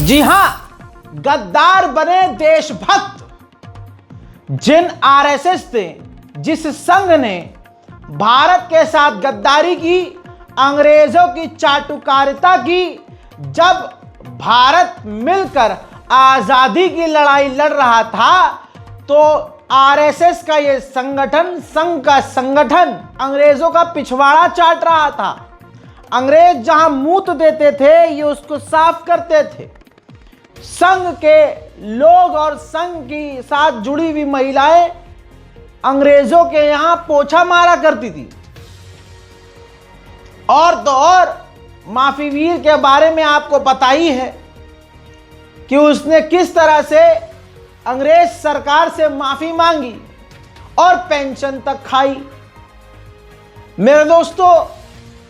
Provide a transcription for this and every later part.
जी हां, गद्दार बने देशभक्त। जिन आरएसएस ने, जिस संघ ने भारत के साथ गद्दारी की, अंग्रेजों की चाटुकारिता की, जब भारत मिलकर आजादी की लड़ाई लड़ रहा था तो आरएसएस का ये संगठन, संघ का संगठन अंग्रेजों का पिछवाड़ा चाट रहा था। अंग्रेज जहां मूत देते थे ये उसको साफ करते थे। संघ के लोग और संघ की साथ जुड़ी हुई महिलाएं अंग्रेजों के यहां पोछा मारा करती थी। और तो और माफी वीर के बारे में आपको पता ही है कि उसने किस तरह से अंग्रेज सरकार से माफी मांगी और पेंशन तक खाई। मेरे दोस्तों,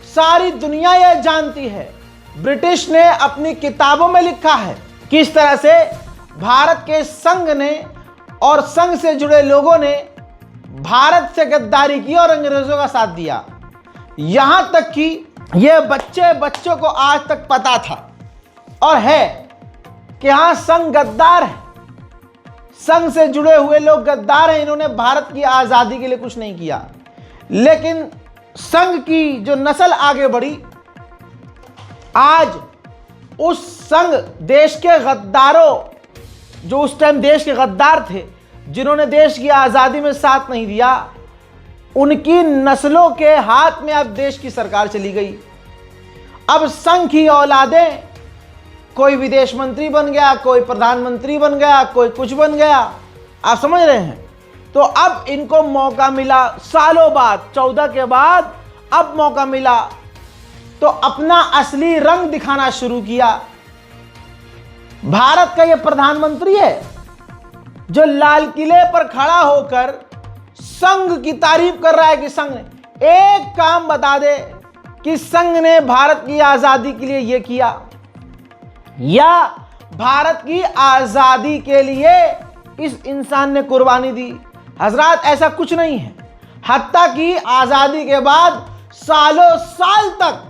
सारी दुनिया यह जानती है, ब्रिटिश ने अपनी किताबों में लिखा है किस तरह से भारत के संघ ने और संघ से जुड़े लोगों ने भारत से गद्दारी की और अंग्रेजों का साथ दिया। यहां तक कि यह बच्चों को आज तक पता था और है कि हां, संघ गद्दार है, संघ से जुड़े हुए लोग गद्दार हैं। इन्होंने भारत की आजादी के लिए कुछ नहीं किया। लेकिन संघ की जो नस्ल आगे बढ़ी, आज उस संघ देश के गद्दारों, जो उस टाइम देश के गद्दार थे, जिन्होंने देश की आजादी में साथ नहीं दिया, उनकी नस्लों के हाथ में अब देश की सरकार चली गई। अब संघ की औलादें, कोई विदेश मंत्री बन गया, कोई प्रधानमंत्री बन गया, कोई कुछ बन गया। आप समझ रहे हैं? तो अब इनको मौका मिला सालों बाद, 14 के बाद अब मौका मिला तो अपना असली रंग दिखाना शुरू किया। भारत का यह प्रधानमंत्री है जो लाल किले पर खड़ा होकर संघ की तारीफ कर रहा है कि संघ ने एक काम बता दे कि संघ ने भारत की आजादी के लिए यह किया या भारत की आजादी के लिए इस इंसान ने कुर्बानी दी। हजरात, ऐसा कुछ नहीं है। हत्ता कि आजादी के बाद सालों साल तक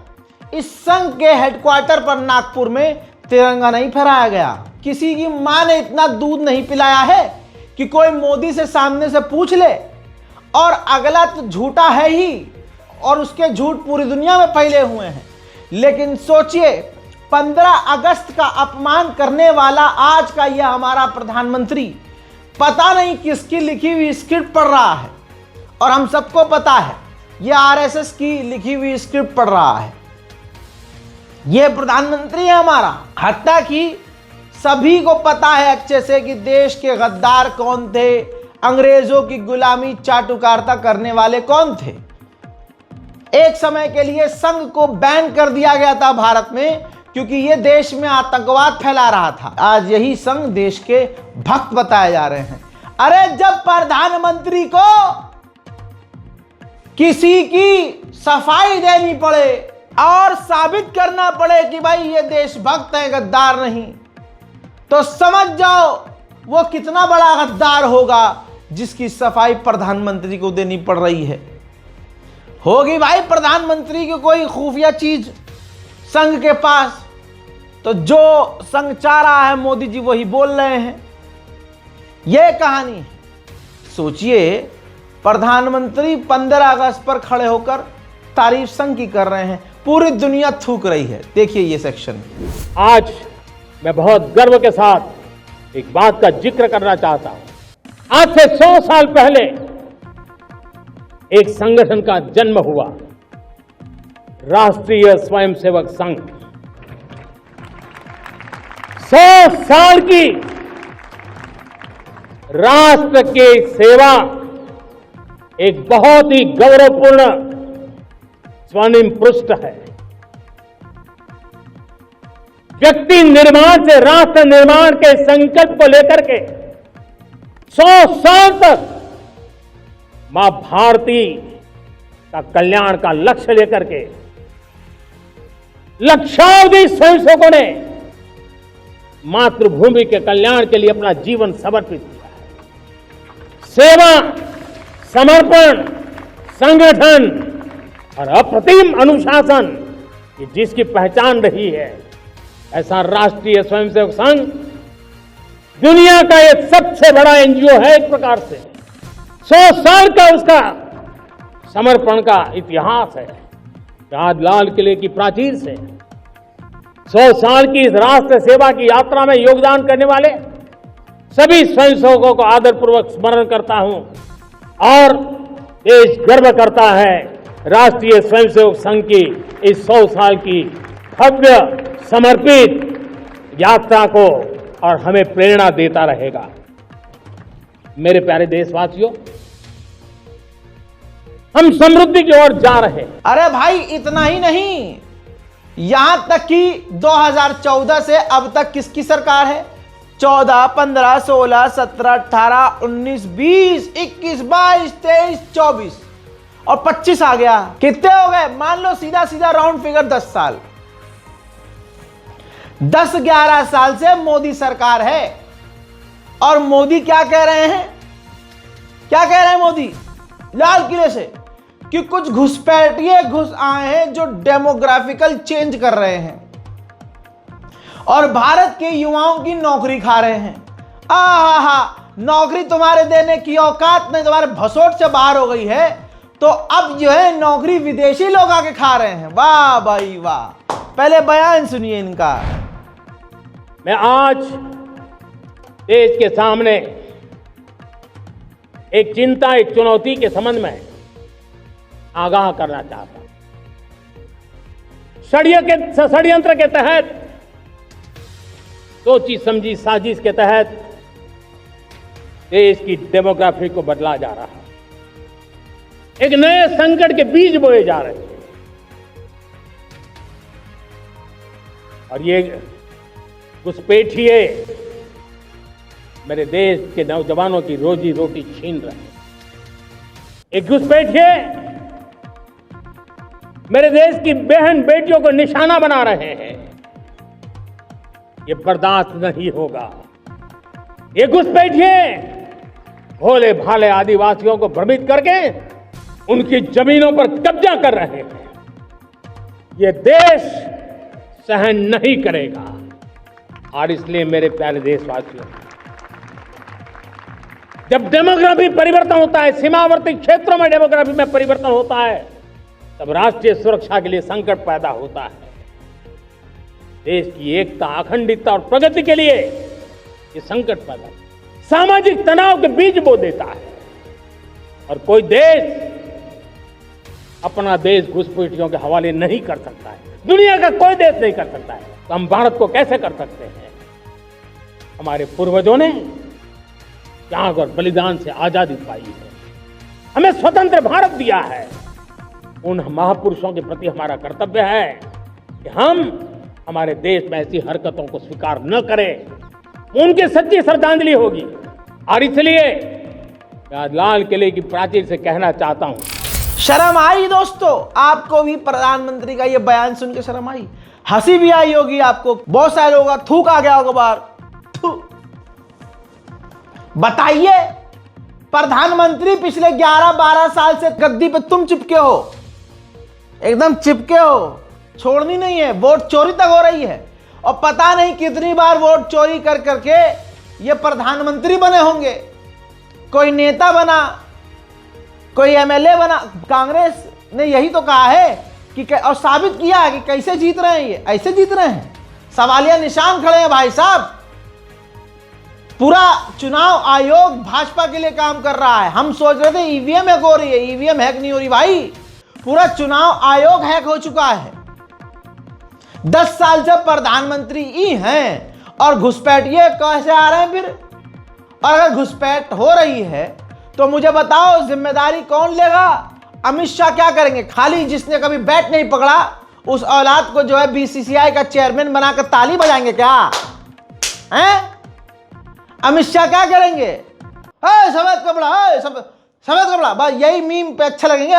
इस संघ के हेडक्वार्टर पर नागपुर में तिरंगा नहीं फहराया गया। किसी की मां ने इतना दूध नहीं पिलाया है कि कोई मोदी से सामने से पूछ ले। और अगला तो झूठा है ही और उसके झूठ पूरी दुनिया में फैले हुए हैं। लेकिन सोचिए, 15 अगस्त का अपमान करने वाला आज का यह हमारा प्रधानमंत्री पता नहीं किसकी लिखी हुई स्क्रिप्ट पढ़ रहा है। और हम सबको पता है यह आरएसएस की लिखी हुई स्क्रिप्ट पढ़ रहा है। यह प्रधानमंत्री है हमारा। हत्या कि सभी को पता है अच्छे से कि देश के गद्दार कौन थे, अंग्रेजों की गुलामी चाटुकारिता करने वाले कौन थे। एक समय के लिए संघ को बैन कर दिया गया था भारत में, क्योंकि यह देश में आतंकवाद फैला रहा था। आज यही संघ देश के भक्त बताए जा रहे हैं। अरे, जब प्रधानमंत्री को किसी की सफाई देनी पड़े और साबित करना पड़े कि भाई ये देशभक्त है, गद्दार नहीं, तो समझ जाओ वो कितना बड़ा गद्दार होगा जिसकी सफाई प्रधानमंत्री को देनी पड़ रही है। होगी भाई प्रधानमंत्री की कोई खुफिया चीज संघ के पास, तो जो संघ चाह रहा है मोदी जी वही बोल रहे हैं। यह कहानी है। सोचिए, प्रधानमंत्री 15 अगस्त पर खड़े होकर तारीफ संघ की कर रहे हैं, पूरी दुनिया थूक रही है। देखिए ये सेक्शन। आज मैं बहुत गर्व के साथ एक बात का जिक्र करना चाहता हूं। आज से 100 साल पहले एक संगठन का जन्म हुआ, राष्ट्रीय स्वयंसेवक संघ। 100 साल की राष्ट्र की सेवा एक बहुत ही गौरवपूर्ण स्वर्णिम पृष्ठ है। व्यक्ति निर्माण से राष्ट्र निर्माण के संकल्प को लेकर के 100 साल तक मां भारती का कल्याण का लक्ष्य लेकर के लक्षावधि स्वयंसेवकों ने मातृभूमि के कल्याण के लिए अपना जीवन समर्पित किया है। सेवा, समर्पण, संगठन और अप्रतिम अनुशासन, ये जिसकी पहचान रही है, ऐसा राष्ट्रीय स्वयंसेवक संघ दुनिया का ये सबसे बड़ा एनजीओ है। एक प्रकार से 100 साल का उसका समर्पण का इतिहास है। आज लाल किले की प्राचीर से 100 साल की इस राष्ट्र सेवा की यात्रा में योगदान करने वाले सभी स्वयंसेवकों को आदरपूर्वक स्मरण करता हूं और देश गर्व करता है राष्ट्रीय स्वयंसेवक संघ की इस 100 साल की भव्य समर्पित यात्रा को, और हमें प्रेरणा देता रहेगा। मेरे प्यारे देशवासियों, हम समृद्धि की ओर जा रहे हैं। अरे भाई, इतना ही नहीं, यहां तक कि 2014 से अब तक किसकी सरकार है? 14, 15, 16, 17, 18, 19, 20, 21, 22, 23, 24 और 25 आ गया। कितने हो गए? मान लो सीधा सीधा राउंड फिगर 10 साल। 10-11 साल से मोदी सरकार है। और मोदी क्या कह रहे हैं? क्या कह रहे हैं मोदी लाल किले से? कि कुछ घुसपैठिए घुस आए हैं जो डेमोग्राफिकल चेंज कर रहे हैं और भारत के युवाओं की नौकरी खा रहे हैं। नौकरी तुम्हारे देने की औकात नहीं, तुम्हारे भसोट से बाहर हो गई है, तो अब जो है नौकरी विदेशी लोग आके खा रहे हैं। वाह भाई वाह। पहले बयान सुनिए इनका। मैं आज देश के सामने एक चिंता, एक चुनौती के संबंध में आगाह करना चाहता हूं। षड्यंत्र के तहत, सोची समझी साजिश के तहत देश की डेमोग्राफी को बदला जा रहा है। एक नए संकट के बीज बोए जा रहे हैं और ये घुसपैठिए मेरे देश के नौजवानों की रोजी रोटी छीन रहे हैं। एक घुसपैठिए मेरे देश की बहन बेटियों को निशाना बना रहे हैं। ये बर्दाश्त नहीं होगा। ये घुसपैठिए भोले भाले आदिवासियों को भ्रमित करके उनकी जमीनों पर कब्जा कर रहे हैं। ये देश सहन नहीं करेगा। और इसलिए मेरे प्यारे देशवासियों, जब डेमोग्राफी परिवर्तन होता है, सीमावर्ती क्षेत्रों में डेमोग्राफी में परिवर्तन होता है, तब राष्ट्रीय सुरक्षा के लिए संकट पैदा होता है। देश की एकता, अखंडितता और प्रगति के लिए ये संकट पैदा, सामाजिक तनाव के बीज बो देता है। और कोई देश अपना देश घुसपैठियों के हवाले नहीं कर सकता है। दुनिया का कोई देश नहीं कर सकता है। तो हम भारत को कैसे कर सकते हैं? हमारे पूर्वजों ने त्याग और बलिदान से आजादी पाई है, हमें स्वतंत्र भारत दिया है। उन महापुरुषों के प्रति हमारा कर्तव्य है कि हम हमारे देश में ऐसी हरकतों को स्वीकार न करें। उनकी सच्ची श्रद्धांजलि होगी। और इसलिए मैं आज लाल किले की प्राचीर से कहना चाहता हूं, शर्म आई दोस्तों? आपको भी प्रधानमंत्री का ये बयान सुन के शर्म आई? हंसी भी आई होगी आपको, बहुत सारे लोगों का थूक आ गया होगा बाहर। बताइए, प्रधानमंत्री पिछले 11-12 साल से गद्दी पे तुम चिपके हो, एकदम चिपके हो, छोड़नी नहीं है। वोट चोरी तक हो रही है और पता नहीं कितनी बार वोट चोरी कर करके ये प्रधानमंत्री बने होंगे। कोई नेता बना, कोई एमएलए बना। कांग्रेस ने यही तो कहा है कि और साबित किया है कि कैसे जीत रहे हैं। ये ऐसे जीत रहे हैं, सवालिया निशान खड़े हैं भाई साहब। पूरा चुनाव आयोग भाजपा के लिए काम कर रहा है। हम सोच रहे थे ईवीएम हैक हो रही है, ईवीएम हैक नहीं हो रही भाई, पूरा चुनाव आयोग हैक हो चुका है। 10 साल से प्रधानमंत्री ही हैं और घुसपैठिए कैसे आ रहे हैं फिर? और अगर घुसपैठ हो रही है तो मुझे बताओ जिम्मेदारी कौन लेगा? अमित शाह क्या करेंगे? खाली जिसने कभी बैट नहीं पकड़ा उस औलाद को जो है बीसीसीआई का चेयरमैन बनाकर ताली बजाएंगे क्या? हैं? अमित शाह क्या करेंगे? सफेद कपड़ा, सफेद कपड़ा, बस यही मीम पे अच्छा लगेंगे।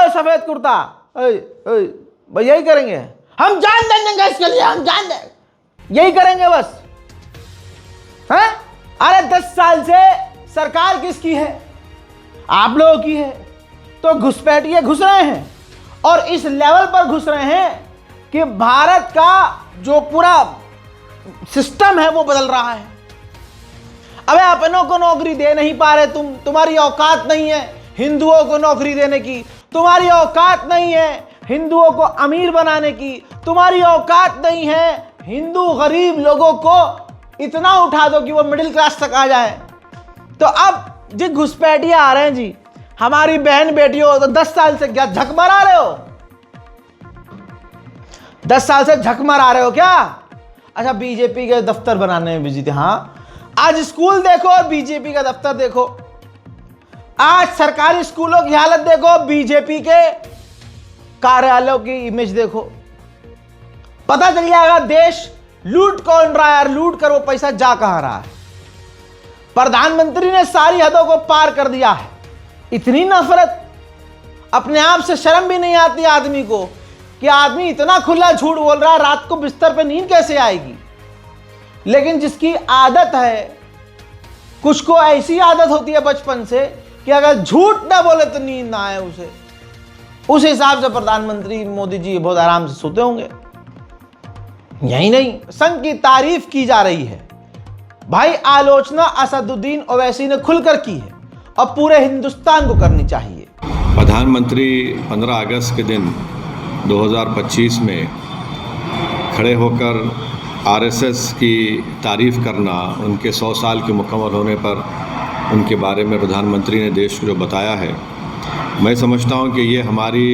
सफेद कुर्ता, बस यही करेंगे। हम जान देंगे इसके लिए, हम जान देंगे, यही करेंगे बस। हैं? अरे 10 साल से सरकार किसकी है? आप लोगों की है। तो घुसपैठिए घुस रहे हैं और इस लेवल पर घुस रहे हैं कि भारत का जो पूरा सिस्टम है वो बदल रहा है। अबे अपनों को नौकरी दे नहीं पा रहे तुम, तुम्हारी औकात नहीं है हिंदुओं को नौकरी देने की, तुम्हारी औकात नहीं है हिंदुओं को अमीर बनाने की, तुम्हारी औकात नहीं है हिंदू गरीब लोगों को इतना उठा दो कि वो मिडिल क्लास तक आ जाए। तो अब जी घुसपैठिया आ रहे हैं जी, हमारी बहन बेटियों, तो 10 साल से क्या झक मरा रहे हो? 10 साल से झक मरा रहे हो क्या? अच्छा, बीजेपी के दफ्तर बनाने में बिजी थे। हाँ, आज स्कूल देखो और बीजेपी का दफ्तर देखो, आज सरकारी स्कूलों की हालत देखो, बीजेपी के कार्यालयों की इमेज देखो, पता चल जाएगा देश लूट कौन रहा है और लूट कर वो पैसा जा कहां रहा है। प्रधानमंत्री ने सारी हदों को पार कर दिया है। इतनी नफरत, अपने आप से शर्म भी नहीं आती आदमी को कि आदमी इतना खुला झूठ बोल रहा है, रात को बिस्तर पे नींद कैसे आएगी। लेकिन जिसकी आदत है, कुछ को ऐसी आदत होती है बचपन से कि अगर झूठ ना बोले तो नींद ना आए उसे, उस हिसाब से प्रधानमंत्री मोदी जी बहुत आराम से सोते होंगे। यही नहीं, संघ की तारीफ की जा रही है भाई, आलोचना असदुद्दीन ओवैसी ने खुलकर की है और पूरे हिंदुस्तान को करनी चाहिए। प्रधानमंत्री 15 अगस्त के दिन 2025 में खड़े होकर आरएसएस की तारीफ़ करना, उनके 100 साल के मुकम्मल होने पर उनके बारे में प्रधानमंत्री ने देश को जो बताया है, मैं समझता हूं कि ये हमारी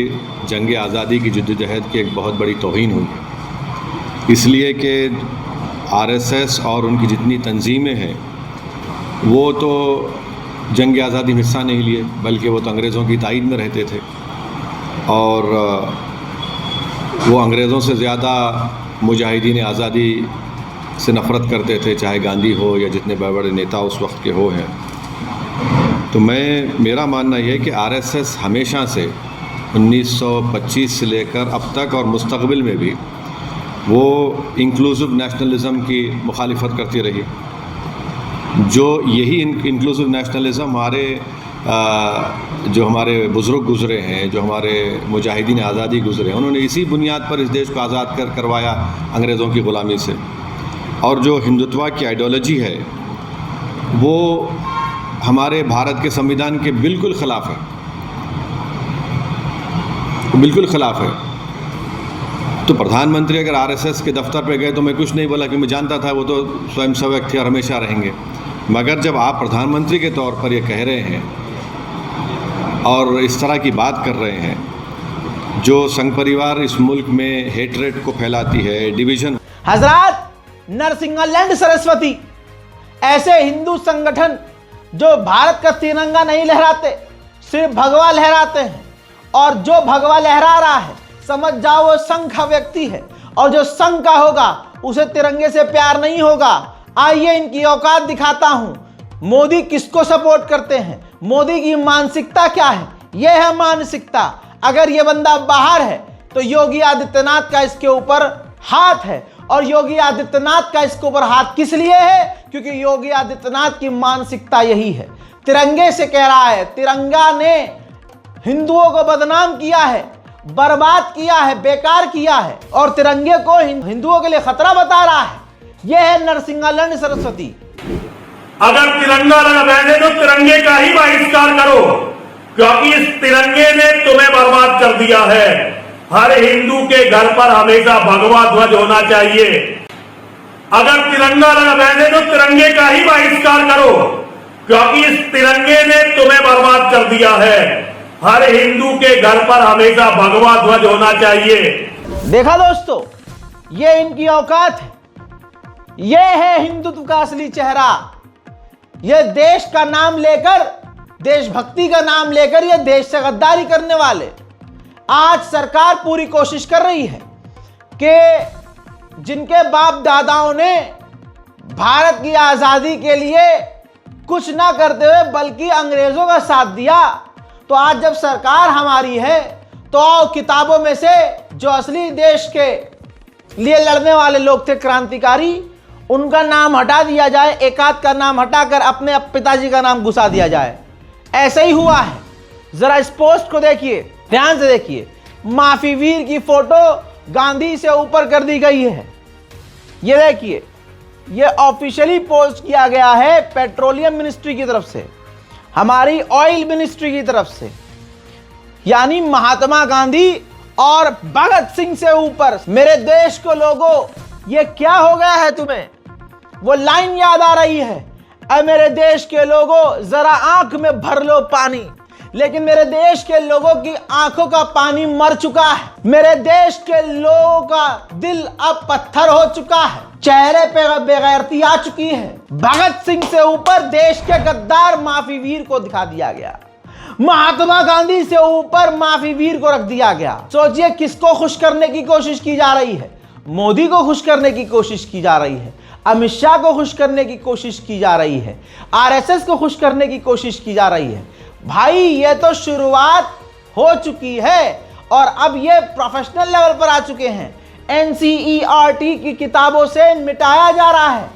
जंग आज़ादी की जद्दोजहद की एक बहुत बड़ी तौहीन हुई है। इसलिए कि आरएसएस और उनकी जितनी तंजीमें हैं वो तो जंग आज़ादी में हिस्सा नहीं लिए, बल्कि वो तो अंग्रेज़ों की ताईद में रहते थे और वो अंग्रेज़ों से ज़्यादा मुजाहिदीन आज़ादी से नफ़रत करते थे, चाहे गांधी हो या जितने बड़े बड़े नेता उस वक्त के हो हैं। तो मेरा मानना यह है कि आरएसएस हमेशा से 1925 से लेकर अब तक और मुस्तक़बिल में भी वो इंक्लूसिव नेशनलिज़म की मुखालिफत करती रही। जो यही इंक्लूसिव नेशनलिज़म जो हमारे बुज़ुर्ग गुज़रे हैं, जो हमारे मुजाहिदीन आज़ादी गुज़रे हैं, उन्होंने इसी बुनियाद पर इस देश को आज़ाद करवाया अंग्रेज़ों की ग़ुलामी से। और जो हिंदुत्व की आइडियोलॉजी है वो हमारे भारत के संविधान के बिल्कुल ख़िलाफ़ है, बिल्कुल ख़िलाफ़ है। तो प्रधानमंत्री अगर आरएसएस के दफ्तर पे गए तो मैं कुछ नहीं बोला कि मैं जानता था वो तो स्वयंसेवक थे और हमेशा रहेंगे। मगर जब आप प्रधानमंत्री के तौर पर ये कह रहे हैं और इस तरह की बात कर रहे हैं, जो संघ परिवार इस मुल्क में हेटरेट को फैलाती है, डिवीज़न। हजरात, नरसिंहालैंड सरस्वती ऐसे हिंदू संगठन जो भारत का तिरंगा नहीं लहराते, सिर्फ भगवा लहराते हैं, और जो भगवा लहरा रहा है समझ जाओ वो संघ का व्यक्ति है, और जो संघ का होगा उसे तिरंगे से प्यार नहीं होगा। आइए इनकी औकात दिखाता हूं। मोदी किसको सपोर्ट करते हैं, मोदी की मानसिकता क्या है, यह है मानसिकता। अगर ये बंदा बाहर है तो योगी आदित्यनाथ का इसके ऊपर हाथ है, और योगी आदित्यनाथ का इसके ऊपर हाथ किस लिए है? क्योंकि योगी आदित्यनाथ की मानसिकता यही है। तिरंगे से कह रहा है, तिरंगा ने हिंदुओं को बदनाम किया है, बर्बाद किया है, बेकार किया है, और तिरंगे को हिंदुओं के लिए खतरा बता रहा है। यह है नरसिंहालैंड सरस्वती। अगर तिरंगा लगाने तो तिरंगे का ही बहिष्कार करो, क्योंकि इस तिरंगे ने तुम्हें बर्बाद कर दिया है। हर हिंदू के घर पर हमेशा भगवा ध्वज होना चाहिए। अगर तिरंगा लगाने तो तिरंगे का ही बहिष्कार करो, क्योंकि इस तिरंगे ने तुम्हें बर्बाद कर दिया है। हर हिंदू के घर पर हमेशा भगवा ध्वज होना चाहिए। देखा दोस्तों, ये इनकी औकात है, ये है हिंदुत्व का असली चेहरा। ये देश का नाम लेकर, देशभक्ति का नाम लेकर ये देश से गद्दारी करने वाले। आज सरकार पूरी कोशिश कर रही है कि जिनके बाप दादाओं ने भारत की आजादी के लिए कुछ ना करते हुए बल्कि अंग्रेजों का साथ दिया, तो आज जब सरकार हमारी है तो आओ किताबों में से जो असली देश के लिए लड़ने वाले लोग थे, क्रांतिकारी, उनका नाम हटा दिया जाए, एकाध का नाम हटाकर अपने पिताजी का नाम घुसा दिया जाए। ऐसे ही हुआ है। जरा इस पोस्ट को देखिए, ध्यान से देखिए। माफी वीर की फोटो गांधी से ऊपर कर दी गई है। ये देखिए, ये ऑफिशियली पोस्ट किया गया है पेट्रोलियम मिनिस्ट्री की तरफ से, हमारी ऑयल मिनिस्ट्री की तरफ से, यानी महात्मा गांधी और भगत सिंह से ऊपर। मेरे देश को लोगों, ये क्या हो गया है तुम्हें? वो लाइन याद आ रही है, अरे मेरे देश के लोगों जरा आंख में भर लो पानी। लेकिन मेरे देश के लोगों की आंखों का पानी मर चुका है, मेरे देश के लोगों का दिल अब पत्थर हो चुका है, चेहरे पे बेगैरती आ चुकी है। भगत सिंह से ऊपर देश के गद्दार माफी वीर को दिखा दिया गया, महात्मा गांधी से ऊपर माफी वीर को रख दिया गया। सोचिए किसको खुश करने की कोशिश की जा रही है? मोदी को खुश करने की कोशिश की जा रही है, अमित शाह को खुश करने की कोशिश की जा रही है, आरएसएस को खुश करने की कोशिश की जा रही है। भाई ये तो शुरुआत हो चुकी है और अब ये प्रोफेशनल लेवल पर आ चुके हैं। एनसीईआरटी की किताबों से मिटाया जा रहा है,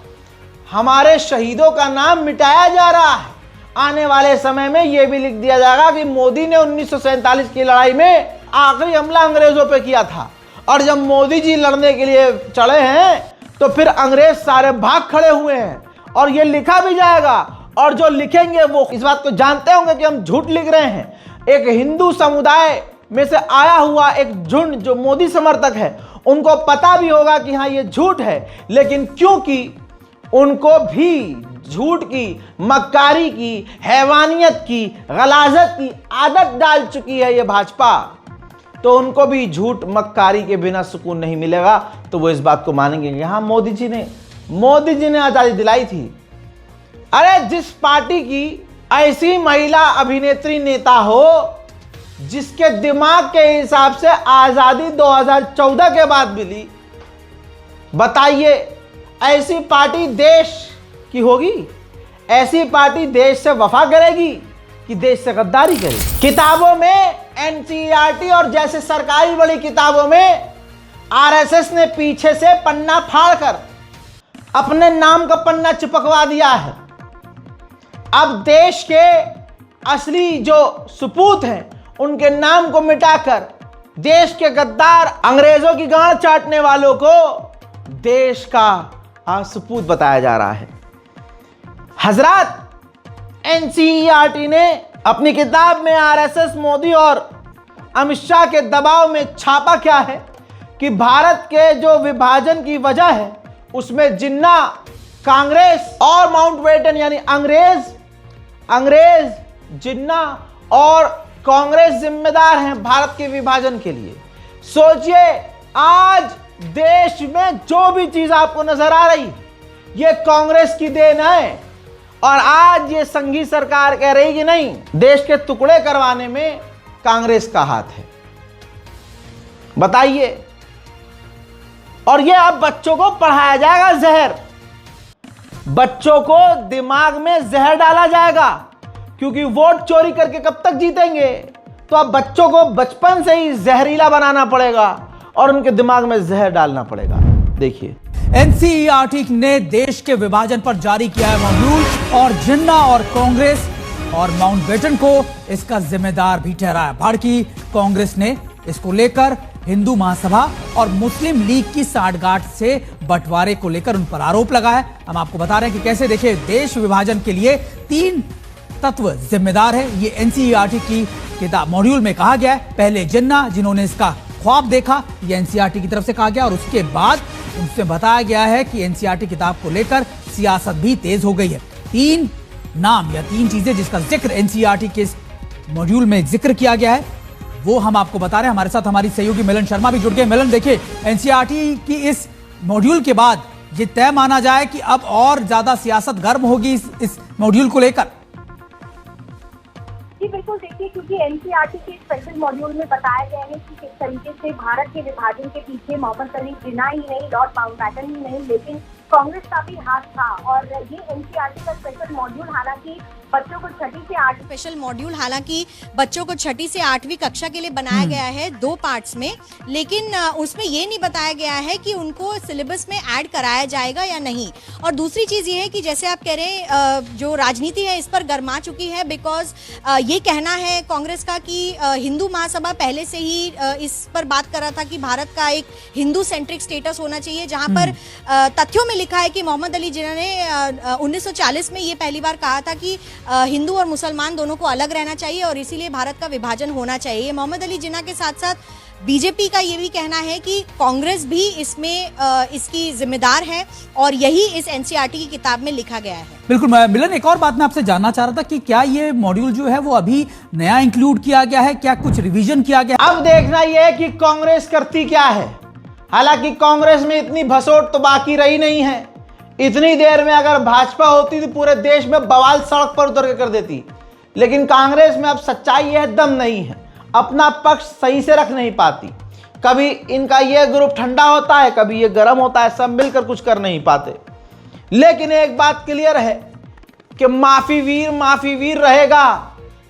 हमारे शहीदों का नाम मिटाया जा रहा है। आने वाले समय में यह भी लिख दिया जाएगा कि मोदी ने 1947 की लड़ाई में आखिरी हमला अंग्रेजों पे किया था, और जब मोदी जी लड़ने के लिए चढ़े हैं तो फिर अंग्रेज सारे भाग खड़े हुए हैं। और ये लिखा भी जाएगा, और जो लिखेंगे वो इस बात को जानते होंगे कि हम झूठ लिख रहे हैं। एक हिंदू समुदाय में से आया हुआ एक झुंड जो मोदी समर्थक है, उनको पता भी होगा कि हाँ ये झूठ है, लेकिन क्योंकि उनको भी झूठ की, मक्कारी की, हैवानियत की, गलाजत की आदत डाल चुकी है ये भाजपा, तो उनको भी झूठ मक्कारी के बिना सुकून नहीं मिलेगा। तो वो इस बात को मानेंगे कि हाँ मोदी जी ने आजादी दिलाई थी। अरे जिस पार्टी की ऐसी महिला अभिनेत्री नेता हो जिसके दिमाग के हिसाब से आजादी 2014 के बाद मिली, बताइए ऐसी पार्टी देश की होगी? ऐसी पार्टी देश से वफा करेगी कि देश से गद्दारी करेगी? किताबों में एनसीईआरटी और जैसे सरकारी बड़ी किताबों में आरएसएस ने पीछे से पन्ना फाड़कर अपने नाम का पन्ना चिपकवा दिया है। अब देश के असली जो सपूत हैं उनके नाम को मिटाकर देश के गद्दार अंग्रेजों की गांड चाटने वालों को देश का सपूत बताया जा रहा है। हजरात, एनसीईआरटी ने अपनी किताब में आरएसएस, मोदी और अमित शाह के दबाव में छापा क्या है कि भारत के जो विभाजन की वजह है उसमें जिन्ना, कांग्रेस और माउंटबेटन यानी अंग्रेज, जिन्ना और कांग्रेस जिम्मेदार हैं भारत के विभाजन के लिए। सोचिए आज देश में जो भी चीज आपको नजर आ रही ये कांग्रेस की देन है, और आज ये संघी सरकार कह रही कि नहीं, देश के टुकड़े करवाने में कांग्रेस का हाथ है। बताइए। और ये अब बच्चों को पढ़ाया जाएगा जहर, बच्चों को दिमाग में जहर डाला जाएगा, क्योंकि वोट चोरी करके कब तक जीतेंगे? तो अब बच्चों को बचपन से ही जहरीला बनाना पड़ेगा और उनके दिमाग में जहर डालना पड़ेगा। देखिए, एनसीईआरटी ने देश के विभाजन पर जारी किया है मॉड्यूल, और जिन्ना और कांग्रेस और माउंटबेटन को इसका जिम्मेदार भी ठहराया। भारतीय कांग्रेस ने इसको लेकर हिंदू महासभा और मुस्लिम लीग की साठगांठ से बंटवारे को लेकर उन पर आरोप लगा है। हम आपको बता रहे हैं कि कैसे, देखिए, देश विभाजन के लिए 3 तत्व जिम्मेदार है। ये एनसीईआरटी की किताब मॉड्यूल में कहा गया है। पहले जिन्ना, जिन्होंने इसका ख्वाब देखा, ये एनसीईआरटी की तरफ से कहा गया, और उसके बाद उनसे बताया गया है कि एनसीईआरटी किताब को लेकर सियासत भी तेज हो गई है। 3 नाम या 3 चीजें जिसका जिक्र एनसीईआरटी के इस मॉड्यूल में जिक्र किया गया है, वो हम आपको बता रहे हैं। हमारे साथ हमारी सहयोगी मिलन शर्मा भी जुड़ गए। मिलन, देखिए, एनसीईआरटी की इस मॉड्यूल के बाद ये तय माना जाए कि अब और ज्यादा सियासत गर्म होगी इस मॉड्यूल को लेकर। जी बिल्कुल, देखिए, क्योंकि एनसीईआरटी के स्पेशल मॉड्यूल में बताया गया है कि किस तरीके से भारत के विभाजन के पीछे मोहम्मद अली जिन्ना ही नहीं, लॉर्ड माउंटबेटन ही नहीं, लेकिन कांग्रेस का भी हाथ था। और ये एनसीईआरटी का स्पेशल मॉड्यूल हालांकि बच्चों को 6ठी से 8वीं स्पेशल मॉड्यूल हालांकि बच्चों को 6ठी से 8वीं कक्षा के लिए बनाया गया है 2 पार्ट्स में, लेकिन उसमें ये नहीं बताया गया है कि उनको सिलेबस में ऐड कराया जाएगा या नहीं। और दूसरी चीज़ ये है कि जैसे आप कह रहे हैं जो राजनीति है इस पर गर्मा चुकी है, बिकॉज ये कहना है कांग्रेस का कि हिंदू महासभा पहले से ही इस पर बात कर रहा था कि भारत का एक हिंदू सेंट्रिक स्टेटस होना चाहिए, जहाँ पर तथ्यों में लिखा है कि मोहम्मद अली जिन्ना ने 1940 में ये पहली बार कहा था कि हिंदू और मुसलमान दोनों को अलग रहना चाहिए और इसीलिए भारत का विभाजन होना चाहिए। मोहम्मद अली जिन्ना के साथ साथ बीजेपी का ये भी कहना है कि कांग्रेस भी इसमें इसकी जिम्मेदार है और यही इस एनसीईआरटी की किताब में लिखा गया है। बिल्कुल मिलन, एक और बात मैं आपसे जानना चाह रहा था कि क्या ये मॉड्यूल जो है वो अभी नया इंक्लूड किया गया है, क्या कुछ रिवीजन किया गया? अब देखना यह है कि कांग्रेस करती क्या है। हालांकि कांग्रेस में इतनी भसोट तो बाकी रही नहीं है। इतनी देर में अगर भाजपा होती तो पूरे देश में बवाल सड़क पर उतर के कर देती, लेकिन कांग्रेस में अब सच्चाई यह दम नहीं है, अपना पक्ष सही से रख नहीं पाती। कभी इनका यह ग्रुप ठंडा होता है, कभी ये गर्म होता है, सब मिलकर कुछ कर नहीं पाते। लेकिन एक बात क्लियर है कि माफी वीर रहेगा।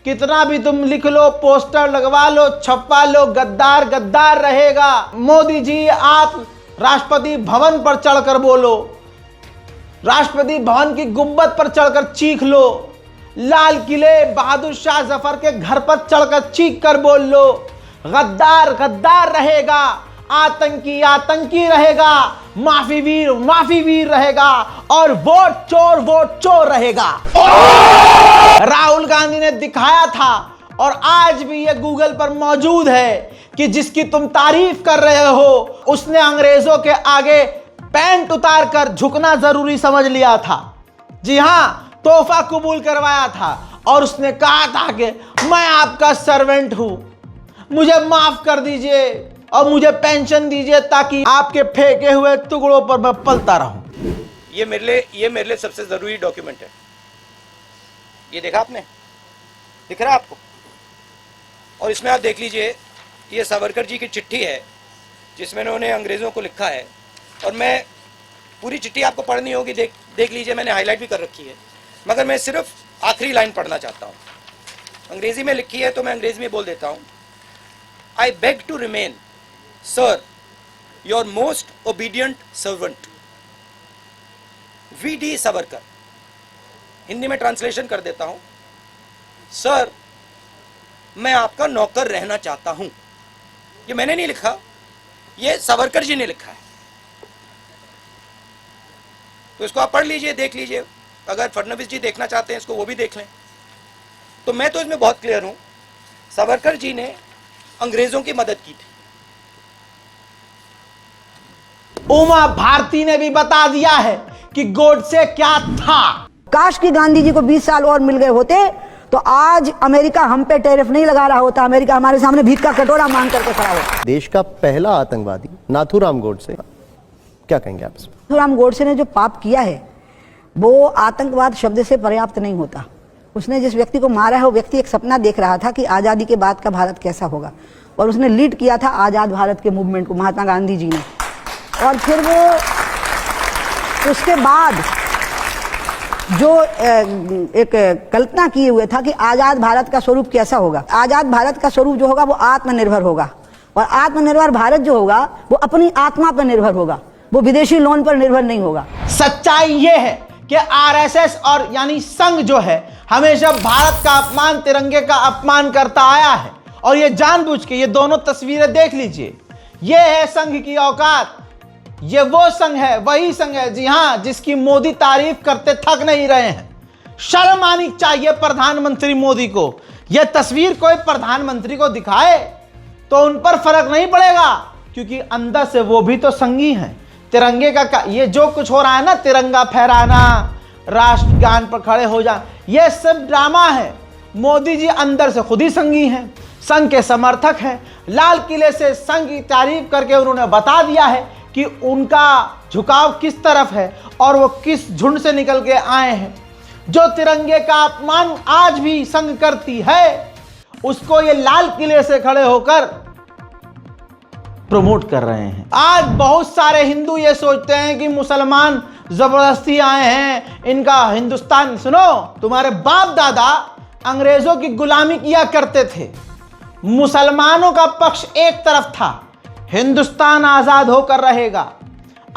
कितना भी तुम लिख लो, पोस्टर लगवा लो, छपवा लो, गद्दार गद्दार रहेगा। मोदी जी, आप राष्ट्रपति भवन पर चढ़कर बोलो, राष्ट्रपति भवन की गुंबद पर चढ़कर चीख लो, लाल किले बहादुर शाह जफर के घर पर चढ़कर चीख कर बोल लो। गद्दार गद्दार रहेगा, आतंकी आतंकी रहेगा, माफी वीर रहेगा और वोट चोर रहेगा। राहुल गांधी ने दिखाया था और आज भी ये गूगल पर मौजूद है कि जिसकी तुम तारीफ कर रहे हो उसने अंग्रेजों के आगे पैंट उतार कर झुकना जरूरी समझ लिया था। जी हां, तोहफा कबूल करवाया था और उसने कहा था कि मैं आपका सर्वेंट हूं, मुझे माफ कर दीजिए और मुझे पेंशन दीजिए ताकि आपके फेंके हुए टुकड़ों पर मैं पलता रहूं। ये मेरे लिए सबसे जरूरी डॉक्यूमेंट है। ये देखा आपने, दिख रहा है आपको? और इसमें आप देख लीजिए, ये सावरकर जी की चिट्ठी है जिसमें उन्होंने अंग्रेजों को लिखा है। और मैं पूरी चिट्ठी आपको पढ़नी होगी, देख लीजिए, मैंने हाईलाइट भी कर रखी है, मगर मैं सिर्फ आखिरी लाइन पढ़ना चाहता हूँ। अंग्रेजी में लिखी है तो मैं अंग्रेजी में बोल देता हूँ। I beg to remain sir your most obedient servant V D. Savarkar. Hindi में ट्रांसलेशन कर देता हूँ, सर मैं आपका नौकर रहना चाहता हूँ। ये मैंने नहीं लिखा, ये सावरकर जी ने लिखा है। तो इसको आप पढ़ लीजिए, देख लीजिए। अगर फडणवीस जी देखना चाहते हैं इसको, वो भी देख लें। तो मैं तो इसमें बहुत क्लियर हूं, सावरकर जी ने अंग्रेजों की मदद की थी। उमा भारती ने भी बता दिया है कि गोडसे क्या था। काश कि गांधी जी को 20 साल और मिल गए होते तो आज अमेरिका हम पे टैरिफ नहीं लगा रहा होता, अमेरिका हमारे सामने भीख का कटोरा मांग करके खड़ा होता। देश का पहला आतंकवादी नाथूराम गोडसे, क्या कहेंगे आप? नाथूराम गोडसे ने जो पाप किया है वो आतंकवाद शब्द से पर्याप्त नहीं होता। उसने जिस व्यक्ति को मारा है वो व्यक्ति एक सपना देख रहा था कि आज़ादी के बाद का भारत कैसा होगा, और उसने लीड किया था आज़ाद भारत के मूवमेंट को, महात्मा गांधी जी ने। और फिर वो उसके बाद जो एक कल्पना किए हुए था कि आज़ाद भारत का स्वरूप कैसा होगा। आज़ाद भारत का स्वरूप जो होगा वो आत्मनिर्भर होगा, और आत्मनिर्भर भारत जो होगा वो अपनी आत्मा पर निर्भर होगा, वो विदेशी लोन पर निर्भर नहीं होगा। सच्चाई ये है कि आरएसएस और यानी संघ जो है हमेशा भारत का अपमान, तिरंगे का अपमान करता आया है, और ये जानबूझ के। ये दोनों तस्वीरें देख लीजिए, ये है संघ की औकात। ये वो संघ है, वही संघ है, जी हां, जिसकी मोदी तारीफ करते थक नहीं रहे हैं। शर्म आनी चाहिए प्रधानमंत्री मोदी को। यह तस्वीर कोई प्रधानमंत्री को दिखाए तो उन पर फर्क नहीं पड़ेगा, क्योंकि अंदर से वो भी तो संघी हैं। तिरंगे का ये जो कुछ हो रहा है ना, तिरंगा फहराना, राष्ट्रगान पर खड़े हो जा, ये सब ड्रामा है। मोदी जी अंदर से खुद ही संघी हैं, संघ के समर्थक हैं। लाल किले से संघ की तारीफ करके उन्होंने बता दिया है कि उनका झुकाव किस तरफ है और वो किस झुंड से निकल के आए हैं। जो तिरंगे का अपमान आज भी संघ करती है, उसको ये लाल किले से खड़े होकर प्रमोट कर रहे हैं। आज बहुत सारे हिंदू ये सोचते हैं कि मुसलमान जबरदस्ती आए हैं, इनका हिंदुस्तान। सुनो, तुम्हारे बाप दादा अंग्रेजों की गुलामी किया करते थे, मुसलमानों का पक्ष एक तरफ था, हिंदुस्तान आजाद होकर रहेगा।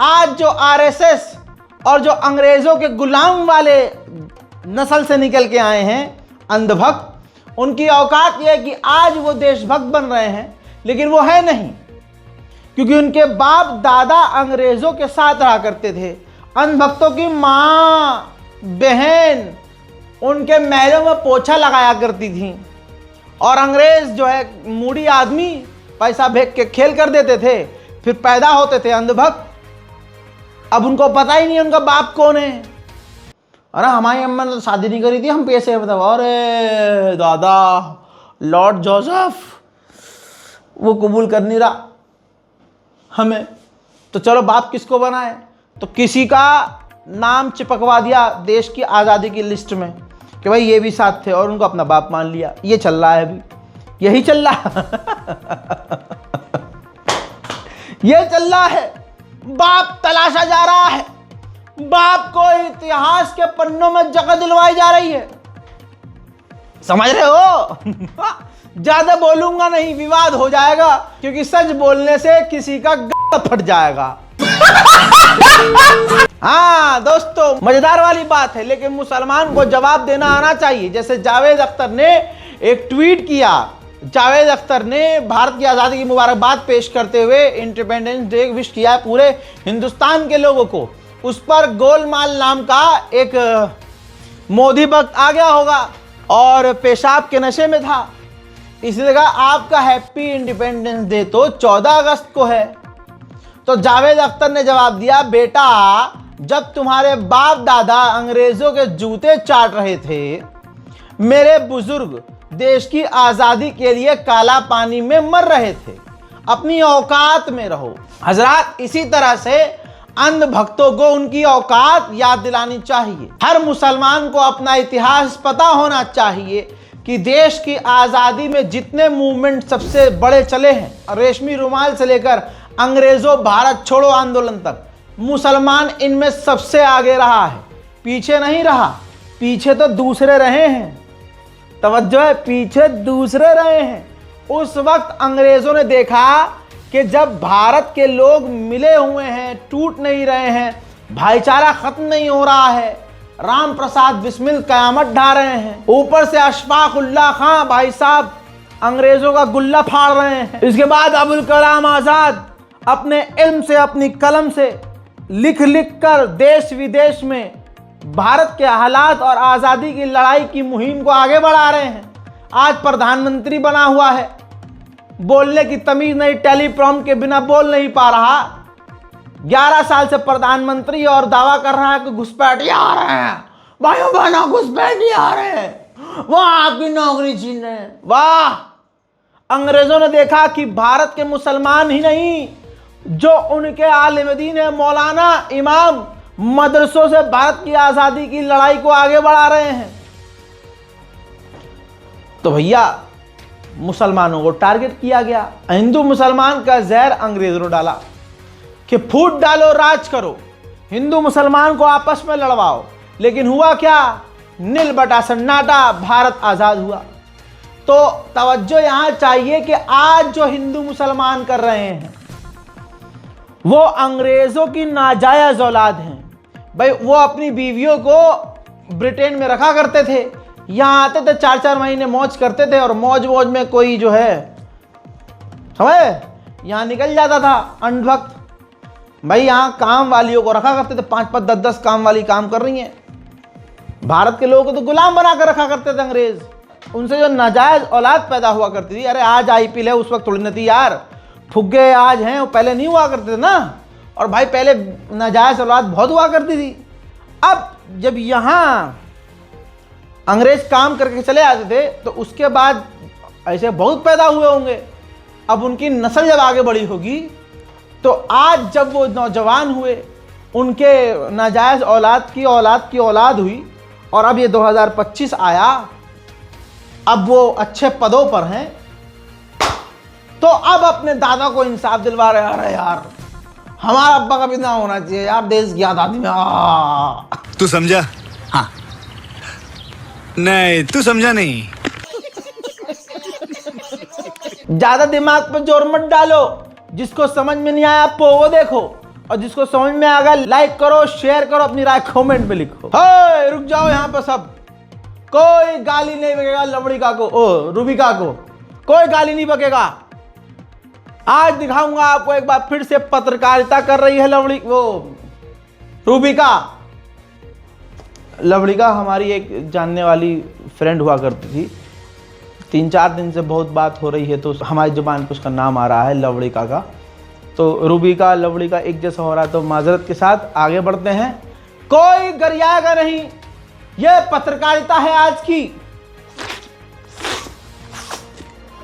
आज जो आरएसएस और जो अंग्रेजों के गुलाम वाले नस्ल से निकल के आए हैं अंधभक्त, उनकी औकात यह है कि आज वो देशभक्त बन रहे हैं, लेकिन वो है नहीं, क्योंकि उनके बाप दादा अंग्रेजों के साथ रहा करते थे। अंधभक्तों की माँ बहन उनके महलों में पोछा लगाया करती थी, और अंग्रेज जो है मूडी आदमी पैसा भेज के खेल कर देते थे, फिर पैदा होते थे अंधभक्त। अब उनको पता ही नहीं उनका बाप कौन है। अरे हमारी अम्मा ने तो शादी नहीं करी थी, हम पैसे बताओ। अरे दादा, लॉर्ड जोसेफ वो कबूल कर नहीं रहा हमें, तो चलो बाप किसको बनाए, तो किसी का नाम चिपकवा दिया देश की आज़ादी की लिस्ट में कि भाई ये भी साथ थे, और उनको अपना बाप मान लिया। ये चल रहा है अभी, यही चल रहा ये चल रहा है। बाप तलाशा जा रहा है, बाप को इतिहास के पन्नों में जगह दिलवाई जा रही है, समझ रहे हो? ज्यादा बोलूंगा नहीं, विवाद हो जाएगा, क्योंकि सच बोलने से किसी का गला फट जाएगा। हाँ दोस्तों, मजेदार वाली बात है, लेकिन मुसलमान को जवाब देना आना चाहिए। जैसे जावेद अख्तर ने एक ट्वीट किया, जावेद अख्तर ने भारत की आज़ादी की मुबारकबाद पेश करते हुए इंडिपेंडेंस डे विश किया है पूरे हिंदुस्तान के लोगों को। उस पर गोलमाल नाम का एक मोदी भक्त आ गया होगा और पेशाब के नशे में था, इसलिए कहा आपका हैप्पी इंडिपेंडेंस डे तो 14 अगस्त को है। तो जावेद अख्तर ने जवाब दिया, बेटा जब तुम्हारे बाप दादा अंग्रेजों के जूते चाट रहे थे, मेरे बुजुर्ग देश की आज़ादी के लिए काला पानी में मर रहे थे, अपनी औकात में रहो। हजरात, इसी तरह से अंध भक्तों को उनकी औकात याद दिलानी चाहिए। हर मुसलमान को अपना इतिहास पता होना चाहिए कि देश की आज़ादी में जितने मूवमेंट सबसे बड़े चले हैं, रेशमी रुमाल से लेकर अंग्रेजों भारत छोड़ो आंदोलन तक, मुसलमान इनमें सबसे आगे रहा है, पीछे नहीं रहा। पीछे तो दूसरे रहे हैं, तवज्जो है, पीछे दूसरे रहे हैं। उस वक्त अंग्रेजों ने देखा कि जब भारत के लोग मिले हुए हैं, टूट नहीं रहे हैं, भाईचारा खत्म नहीं हो रहा है, राम प्रसाद बिस्मिल कयामत ढा रहे हैं, ऊपर से अशफाक उल्लाह खां भाई साहब अंग्रेजों का गुल्ला फाड़ रहे हैं, इसके बाद अबुल कलाम आज़ाद अपने इल्म से, अपनी कलम से लिख लिख कर देश विदेश में भारत के हालात और आज़ादी की लड़ाई की मुहिम को आगे बढ़ा रहे हैं। आज प्रधानमंत्री बना हुआ है, बोलने की तमीज़ नहीं, टेलीप्रॉम्प्ट के बिना बोल नहीं पा रहा, 11 साल से प्रधानमंत्री और दावा कर रहा है कि घुसपैठिए आ रहे हैं, भाइयों बहनों घुसपैठिए आ रहे हैं, वो आपकी नौकरी छीन रहे हैं। वाह! अंग्रेजों ने देखा कि भारत के मुसलमान ही नहीं, जो उनके आलिम दीन है, मौलाना, इमाम, मदरसों से भारत की आज़ादी की लड़ाई को आगे बढ़ा रहे हैं, तो भैया मुसलमानों को टारगेट किया गया। हिंदू मुसलमान का जहर अंग्रेजों ने डाला कि फूट डालो, राज करो, हिंदू मुसलमान को आपस में लड़वाओ। लेकिन हुआ क्या? नील बटा सन्नाटा, भारत आज़ाद हुआ। तो तवज्जो यहाँ चाहिए कि आज जो हिंदू मुसलमान कर रहे हैं वो अंग्रेज़ों की नाजायज़ औलाद हैं। भाई वो अपनी बीवियों को ब्रिटेन में रखा करते थे, यहाँ आते थे, 4-4 महीने मौज करते थे, और मौज मौज में कोई जो है समझे यहाँ निकल जाता था अंधभक्त। भाई यहाँ काम वालियों को रखा करते थे, 5-5, 10-10 काम वाली काम कर रही हैं। भारत के लोगों को तो गुलाम बना कर रखा करते थे अंग्रेज, उनसे जो नाजायज़ औलाद पैदा हुआ करती थी। अरे आज IPL है, उस वक्त थोड़ी न थी यार, फुग्गे आज हैं, वो पहले नहीं हुआ करते थे ना। और भाई पहले नाजायज़ औलाद बहुत हुआ करती थी। अब जब यहाँ अंग्रेज काम करके चले आते थे, तो उसके बाद ऐसे बहुत पैदा हुए होंगे। अब उनकी नस्ल जब आगे बढ़ी होगी, तो आज जब वो नौजवान हुए, उनके नाजायज़ औलाद की औलाद हुई, और अब ये 2025 आया, अब वो अच्छे पदों पर हैं, तो अब अपने दादा को इंसाफ दिलवा रहे हैं। अरे यार हमारा अब्बा का भी नाम होना चाहिए यार, देश की आजादी में। तू समझा? हाँ। नहीं, तू समझा नहीं। ज्यादा दिमाग पे जोर मत डालो, जिसको समझ में नहीं आया आपको वो देखो, और जिसको समझ में आएगा लाइक करो, शेयर करो, अपनी राय कमेंट में लिखो। हे रुक जाओ यहाँ पे सब, कोई गाली नहीं बकेगा लवड़िका को, ओ रूबिका को कोई गाली नहीं बकेगा। आज दिखाऊंगा आपको एक बार फिर से पत्रकारिता कर रही है रूबिका। लवड़िका हमारी एक जानने वाली फ्रेंड हुआ करती थी, 3-4 दिन से बहुत बात हो रही है तो हमारी जुबान पर उसका नाम आ रहा है लवड़िका का। तो रूबिका लवड़िका एक जैसा हो रहा है, तो माजरत के साथ आगे बढ़ते हैं। कोई गरियाएगा नहीं, यह पत्रकारिता है आज की,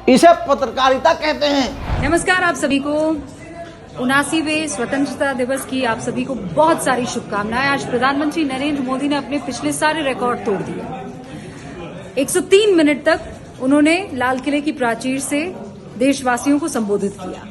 इसे पत्रकारिता कहते हैं। नमस्कार, आप सभी को 79वें स्वतंत्रता दिवस की आप सभी को बहुत सारी शुभकामनाएं। आज प्रधानमंत्री नरेंद्र मोदी ने अपने पिछले सारे रिकॉर्ड तोड़ दिए। 103 मिनट तक उन्होंने लाल किले की प्राचीर से देशवासियों को संबोधित किया,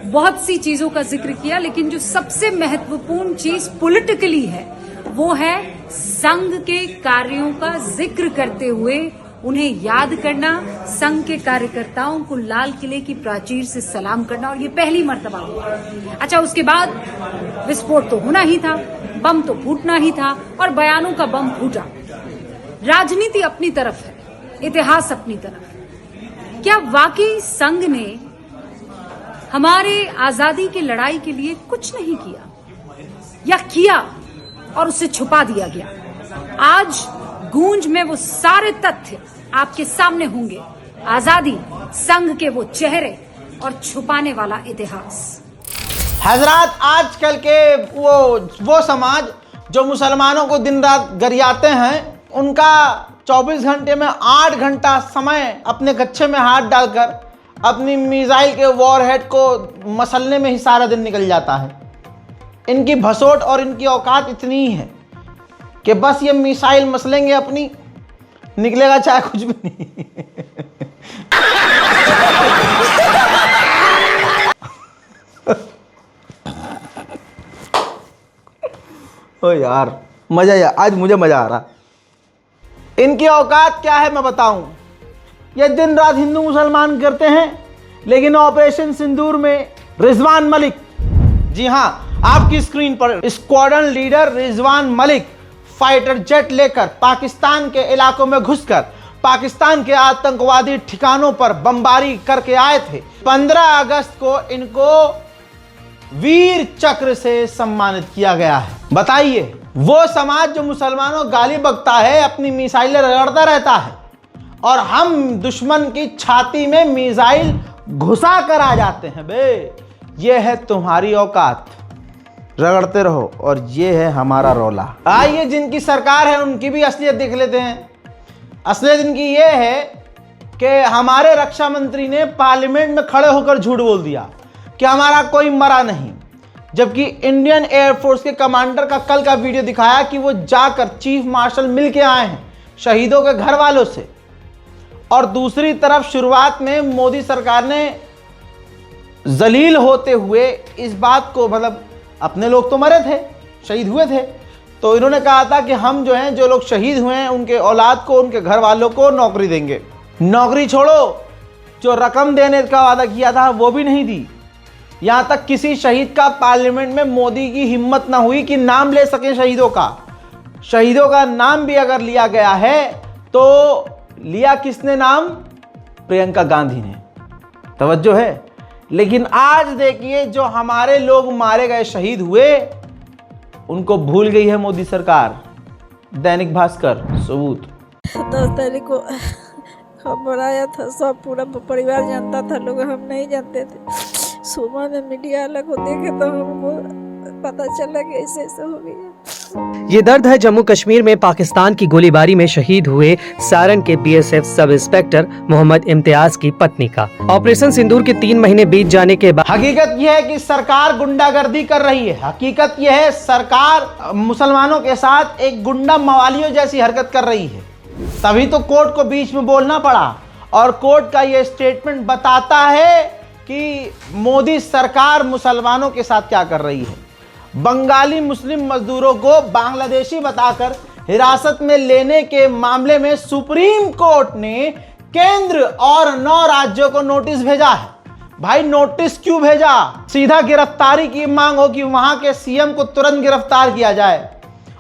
बहुत सी चीजों का जिक्र किया, लेकिन जो सबसे महत्वपूर्ण चीज पॉलिटिकली है वो है संघ के कार्यों का जिक्र करते हुए उन्हें याद करना, संघ के कार्यकर्ताओं को लाल किले की प्राचीर से सलाम करना, और ये पहली मर्तबा हुआ। अच्छा, उसके बाद विस्फोट तो होना ही था, बम तो फूटना ही था, और बयानों का बम फूटा। राजनीति अपनी तरफ है, इतिहास अपनी तरफ। क्या वाकई संघ ने हमारे आजादी की लड़ाई के लिए कुछ नहीं किया, या किया और उसे छुपा दिया गया? आज गूंज में वो सारे तथ्य आपके सामने होंगे, आजादी, संघ के वो चेहरे और छुपाने वाला इतिहास। हजरात, आजकल के वो समाज जो मुसलमानों को दिन रात गरियाते हैं, उनका 24 घंटे में 8 घंटा समय अपने कच्छे में हाथ डालकर अपनी मिसाइल के वॉरहेड को मसलने में ही सारा दिन निकल जाता है। इनकी भसोट और इनकी औकात इतनी ही है कि बस ये मिसाइल मसलेंगे अपनी, निकलेगा चाहे कुछ भी नहीं। ओ यार, मजा, आज मुझे मजा आ रहा। इनकी औकात क्या है मैं बताऊं। ये दिन रात हिंदू मुसलमान करते हैं, लेकिन ऑपरेशन सिंदूर में रिजवान मलिक, जी हां, आपकी स्क्रीन पर squadron leader Rizwan Malik fighter jet लेकर पाकिस्तान के इलाकों में घुसकर पाकिस्तान के आतंकवादी ठिकानों पर बमबारी करके आए थे। 15 अगस्त को इनको वीर चक्र से सम्मानित किया गया है। बताइए, वो समाज जो मुसलमानों गाली बकता है, अपनी मिसाइलें रगड़ता रहता है, और हम दुश्मन की छाती में मिसाइल घुसा कर आ जाते हैं। बे, ये है तुम्हारी औकात, रगड़ते रहो, और ये है हमारा रौला। आइए, जिनकी सरकार है उनकी भी असलियत देख लेते हैं। असलियत इनकी ये है कि हमारे रक्षा मंत्री ने पार्लियामेंट में खड़े होकर झूठ बोल दिया कि हमारा कोई मरा नहीं, जबकि इंडियन एयरफोर्स के कमांडर का कल का वीडियो दिखाया कि वो जाकर चीफ मार्शल मिल के आए हैं शहीदों के घर वालों से। और दूसरी तरफ शुरुआत में मोदी सरकार ने जलील होते हुए इस बात को, मतलब अपने लोग तो मरे थे, शहीद हुए थे, तो इन्होंने कहा था कि हम जो हैं, जो लोग शहीद हुए हैं उनके औलाद को, उनके घर वालों को नौकरी देंगे। नौकरी छोड़ो, जो रकम देने का वादा किया था वो भी नहीं दी। यहां तक किसी शहीद का पार्लियामेंट में मोदी की हिम्मत ना हुई कि नाम ले सके शहीदों का। शहीदों का नाम भी अगर लिया गया है तो लिया किसने नाम? प्रियंका गांधी ने। तवज्जो है। लेकिन आज देखिए, जो हमारे लोग मारे गए, शहीद हुए, उनको भूल गई है मोदी सरकार। दैनिक भास्कर सबूत। 10 तारीख को खबर आया था, सब पूरा परिवार जानता था, लोग हम नहीं जानते थे। सुबह में मीडिया वाला को देखे तो हमको पता चला कि ऐसे ऐसे हो गया। ये दर्द है जम्मू कश्मीर में पाकिस्तान की गोलीबारी में शहीद हुए सारण के BSF sub inspector Mohammad Imtiaz की पत्नी का। ऑपरेशन सिंदूर के 3 महीने बीत जाने के बाद हकीकत यह है कि सरकार गुंडागर्दी कर रही है। हकीकत यह है, सरकार मुसलमानों के साथ एक गुंडा मवालियों जैसी हरकत कर रही है। तभी तो कोर्ट को बीच में बोलना पड़ा, और कोर्ट का यह स्टेटमेंट बताता है कि मोदी सरकार मुसलमानों के साथ क्या कर रही है। बंगाली मुस्लिम मजदूरों को बांग्लादेशी बताकर हिरासत में लेने के मामले में सुप्रीम कोर्ट ने केंद्र और 9 राज्यों को नोटिस भेजा है। भाई नोटिस क्यों भेजा? सीधा गिरफ्तारी की मांग हो कि वहां के सीएम को तुरंत गिरफ्तार किया जाए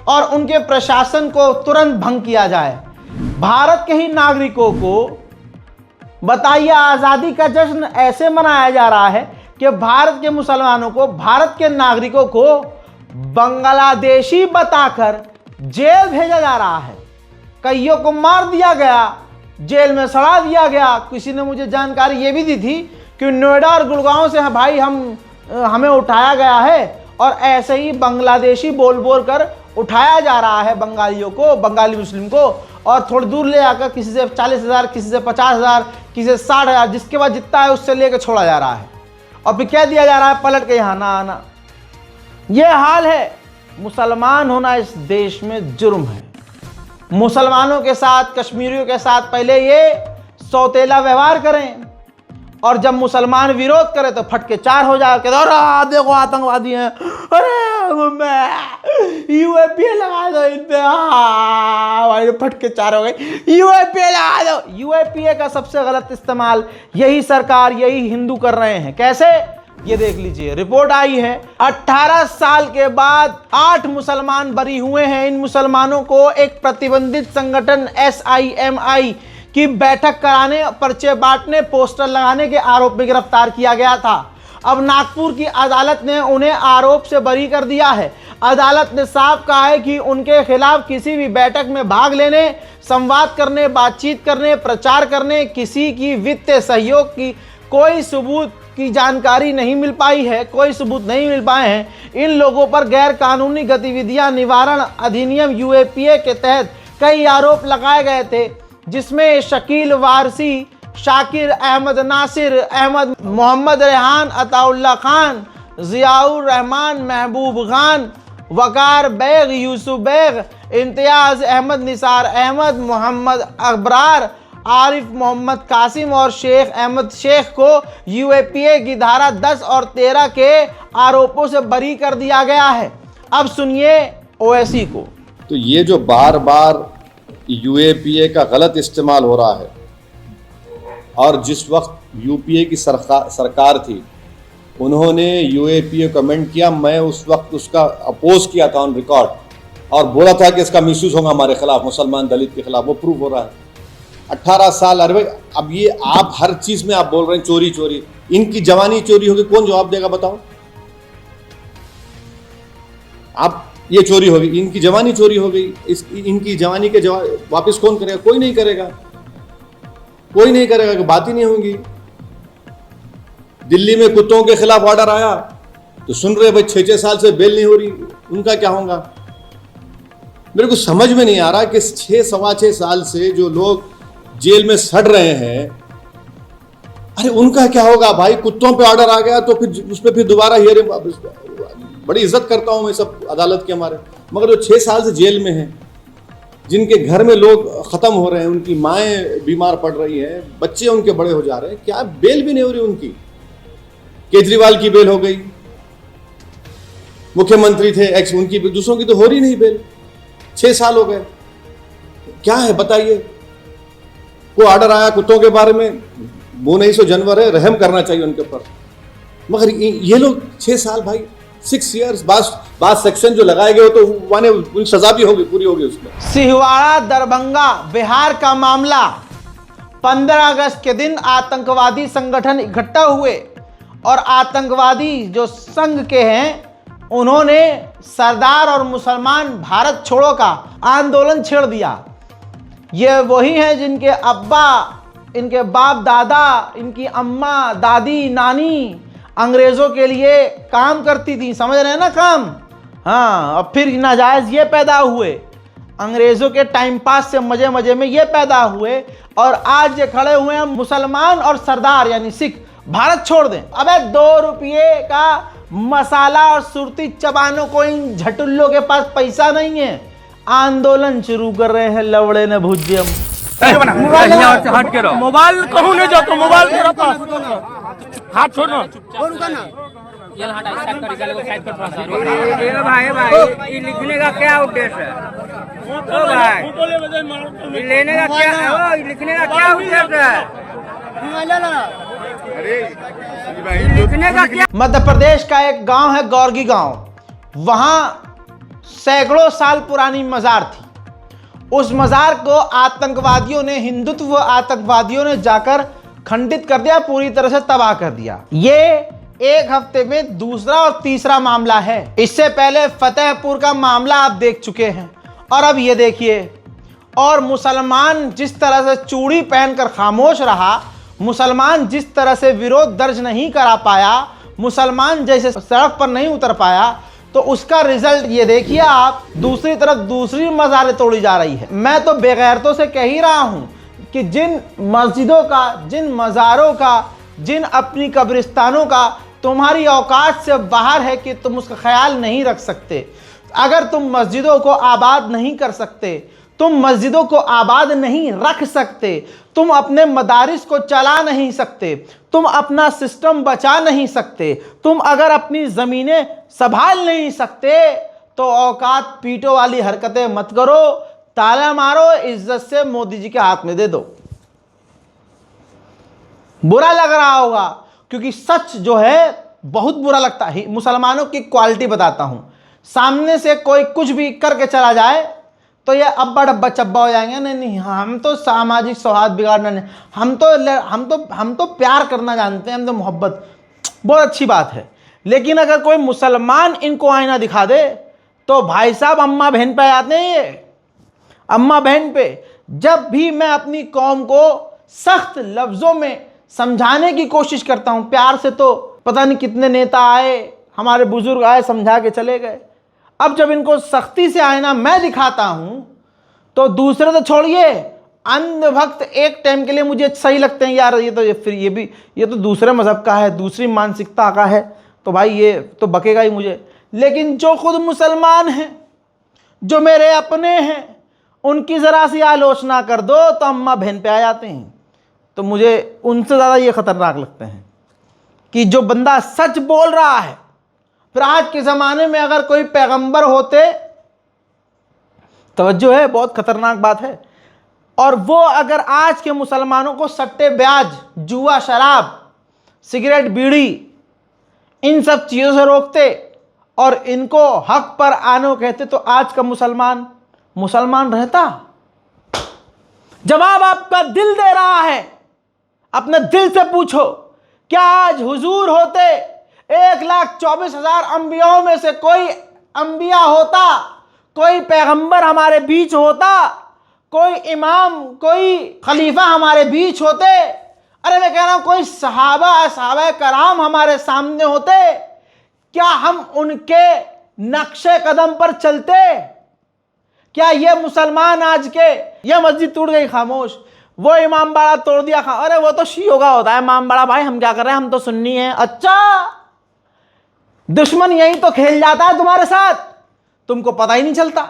और उनके प्रशासन को तुरंत भंग किया जाए। भारत के ही नागरिकों को बताइए, आजादी का जश्न ऐसे मनाया जा रहा है कि भारत के मुसलमानों को, भारत के नागरिकों को बांग्लादेशी बताकर जेल भेजा जा रहा है। कईयों को मार दिया गया, जेल में सड़ा दिया गया। किसी ने मुझे जानकारी ये भी दी थी कि नोएडा और गुड़गांव से भाई हमें उठाया गया है और ऐसे ही बांग्लादेशी बोल बोल कर उठाया जा रहा है बंगालियों को, बंगाली मुस्लिम को, और थोड़ी दूर ले आकर किसी से 40,000, किसी से 50,000, किसी से 60,000, जिसके बाद जितना है उससे लेकर छोड़ा जा रहा है और फिर कह दिया जा रहा है पलट के यहाँ ना आना। ये हाल है। मुसलमान होना इस देश में जुर्म है। मुसलमानों के साथ, कश्मीरियों के साथ पहले ये सौतेला व्यवहार करें और जब मुसलमान विरोध करे तो फटके 4 हो जाए कि देखो आतंकवादी हैं, अरे यूएपीए लगा दो इन पे, भाई फटके 4 हो गए, यूएपीए लगा दो। यूएपीए का सबसे गलत इस्तेमाल यही सरकार, यही हिंदू कर रहे हैं। कैसे? ये देख लीजिए, रिपोर्ट आई है 18 साल के बाद 8 मुसलमान बरी हुए हैं। इन मुसलमानों को एक प्रतिबंधित संगठन SIMI की बैठक कराने, पर्चे बांटने, पोस्टर लगाने के आरोप में गिरफ्तार किया गया था। अब नागपुर की अदालत ने उन्हें आरोप से बरी कर दिया है। अदालत ने साफ कहा है कि उनके खिलाफ किसी भी बैठक में भाग लेने, संवाद करने, बातचीत करने, प्रचार करने, किसी की वित्तीय सहयोग की कोई सबूत की जानकारी नहीं मिल पाई है, कोई सबूत नहीं मिल पाए हैं। इन लोगों पर गैर कानूनी गतिविधियां निवारण अधिनियम UAPA के तहत कई आरोप लगाए गए थे, जिसमें शकील वारसी, शाकिर अहमद, नासिर अहमद, मोहम्मद रेहान, अताउल्ला खान, जियाउर रहमान, महबूब खान, वकार बेग, यूसुफ बेग, इम्तियाज अहमद, निसार अहमद, मोहम्मद अबरार, आरिफ मोहम्मद कासिम और शेख अहमद शेख को UAPA की धारा 10 और 13 के आरोपों से बरी कर दिया गया है। अब सुनिए OSC को। तो ये जो बार बार UAPA का गलत इस्तेमाल हो रहा है, और जिस वक्त UPA की सरकार थी उन्होंने UAPA कमेंट किया, मैं उस वक्त उसका अपोज किया था ऑन रिकॉर्ड और बोला था कि इसका मिसयूज होगा हमारे खिलाफ, मुसलमान दलित के खिलाफ। वो प्रूव हो रहा है। 18 साल। अरे भाई, अब ये आप हर चीज में आप बोल रहे हैं चोरी चोरी, इनकी जवानी चोरी होगी, कौन जवाब देगा बताओ? आप ये चोरी होगी, इनकी जवानी चोरी हो गई, इनकी जवानी के वापस कौन करेगा? कोई नहीं करेगा, कोई नहीं करेगा, कि बात ही नहीं होगी। दिल्ली में कुत्तों के खिलाफ ऑर्डर आया तो सुन रहे भाई 6-6 साल से बेल नहीं हो रही, उनका क्या होगा? मेरे को समझ में नहीं आ रहा कि 6-6.25 साल से जो लोग जेल में सड़ रहे हैं, अरे उनका क्या होगा भाई? कुत्तों पे ऑर्डर आ गया तो फिर उस पर फिर दोबारा हियरिंग। बड़ी इज्जत करता हूं मैं सब अदालत के हमारे, मगर जो 6 साल से जेल में हैं, जिनके घर में लोग खत्म हो रहे हैं, उनकी माएँ बीमार पड़ रही हैं, बच्चे उनके बड़े हो जा रहे हैं, क्या बेल भी नहीं हो रही उनकी? केजरीवाल की बेल हो गई, मुख्यमंत्री थे एक्स, उनकी, दूसरों की तो हो रही नहीं बेल। 6 साल हो गए, क्या है बताइए? कोई ऑर्डर आया कुत्तों के बारे में, वो नहीं सो जानवर है, रहम करना चाहिए उनके ऊपर, मगर ये लोग 6 साल भाई, 6 years बाद सेक्शन जो लगाए गए हो तो माने सजा भी होगी, पूरी होगी उसमें। सिहवाड़ा दरभंगा बिहार का मामला। 15 अगस्त के दिन आतंकवादी संगठन इकट्ठा हुए और आतंकवादी जो संघ के हैं उन्होंने सरदार और मुसलमान भारत छोड़ो का आंदोलन छेड़ दिया। ये वही हैं जिनके अब्बा, इनके बाप दादा, इनकी अम्मा, दादी, नानी अंग्रेज़ों के लिए काम करती थी, समझ रहे हैं ना काम? हाँ, और फिर नाजायज़ ये पैदा हुए, अंग्रेज़ों के टाइम पास से मज़े मज़े में ये पैदा हुए, और आज ये खड़े हुए हैं मुसलमान और सरदार यानी सिख भारत छोड़ दें। अबे 2 रुपये का मसाला और सुरती चबानों को इन झटुल्लों के पास पैसा नहीं है। आंदोलन शुरू कर रहे हैं लवड़े ने भुजियम। मोबाइल कहूँ नहीं जाता, मोबाइल हाथ छोड़ो भाई लिखने का क्या उद्देश्य है भाई लेने का क्या लिखने का क्या उद्देश्य है लिखने का क्या। मध्य प्रदेश का एक गांव है गौरगी गांव, वहां सैकड़ों साल पुरानी मजार थी। उस मजार को आतंकवादियों ने, हिंदुत्व आतंकवादियों ने जाकर खंडित कर दिया, पूरी तरह से तबाह कर दिया। ये एक हफ्ते में दूसरा और तीसरा मामला है। इससे पहले फतेहपुर का मामला आप देख चुके हैं, और अब ये देखिए। और मुसलमान जिस तरह से चूड़ी पहनकर खामोश रहा, मुसलमान जिस तरह से विरोध दर्ज नहीं करा पाया, मुसलमान जैसे सड़क पर नहीं उतर पाया, तो उसका रिजल्ट ये देखिए आप। दूसरी तरफ दूसरी मज़ारें तोड़ी जा रही है। मैं तो बेगैरतों से कह ही रहा हूं कि जिन मस्जिदों का, जिन मज़ारों का, जिन अपनी कब्रिस्तानों का तुम्हारी औकात से बाहर है कि तुम उसका ख्याल नहीं रख सकते, अगर तुम मस्जिदों को आबाद नहीं कर सकते, तुम मस्जिदों को आबाद नहीं रख सकते, तुम अपने मदारिस को चला नहीं सकते, तुम अपना सिस्टम बचा नहीं सकते, तुम अगर अपनी ज़मीनें संभाल नहीं सकते, तो औकात पीटो वाली हरकतें मत करो, ताला मारो, इज्जत से मोदी जी के हाथ में दे दो। बुरा लग रहा होगा, क्योंकि सच जो है बहुत बुरा लगता है। मुसलमानों की क्वालिटी बताता हूं, सामने से कोई कुछ भी करके चला जाए तो ये अब्बा डब्बा चब्बा हो जाएंगे। नहीं नहीं, हम तो सामाजिक सौहार्द बिगाड़ना नहीं, हम तो प्यार करना जानते हैं, हम तो मोहब्बत, बहुत अच्छी बात है। लेकिन अगर कोई मुसलमान इनको आईना दिखा दे तो भाई साहब अम्मा बहन पे आते हैं ये, अम्मा बहन पे। जब भी मैं अपनी कौम को सख्त लफ्ज़ों में समझाने की कोशिश करता हूँ, प्यार से, तो पता नहीं कितने नेता आए, हमारे बुजुर्ग आए, समझा के चले गए। अब जब इनको सख्ती से आईना मैं दिखाता हूं तो दूसरे तो छोड़िए, अंधभक्त एक टाइम के लिए मुझे सही लगते हैं, यार ये तो दूसरे मजहब का है, दूसरी मानसिकता का है, तो भाई ये तो बकेगा ही मुझे। लेकिन जो खुद मुसलमान हैं, जो मेरे अपने हैं, उनकी ज़रा सी आलोचना कर दो तो अम्मा बहन पे आ जाते हैं। तो मुझे उनसे ज़्यादा ये ख़तरनाक लगते हैं कि जो बंदा सच बोल रहा है। फिर आज के ज़माने में अगर कोई पैगंबर होते, तवज्जो है, बहुत ख़तरनाक बात है, और वो अगर आज के मुसलमानों को सट्टे ब्याज, जुआ, शराब, सिगरेट, बीड़ी, इन सब चीज़ों से रोकते और इनको हक पर आने को कहते, तो आज का मुसलमान रहता। जवाब आपका दिल दे रहा है, अपने दिल से पूछो, क्या आज हुजूर होते 1,24,000 अंबियाओं में से कोई अंबिया होता, कोई पैगंबर हमारे बीच होता, कोई इमाम, कोई खलीफा हमारे बीच होते? अरे मैं कह रहा हूं कोई सहाबा कराम हमारे सामने होते, क्या हम उनके नक्शे कदम पर चलते? क्या ये मुसलमान आज के, ये मस्जिद टूट गई खामोश, वो इमाम बाड़ा तोड़ दिया अरे वो तो शियों का होता है इमाम बाड़ा, भाई हम क्या कर रहे हैं, हम तो सुन्नी हैं। अच्छा, दुश्मन यही तो खेल जाता है तुम्हारे साथ, तुमको पता ही नहीं चलता।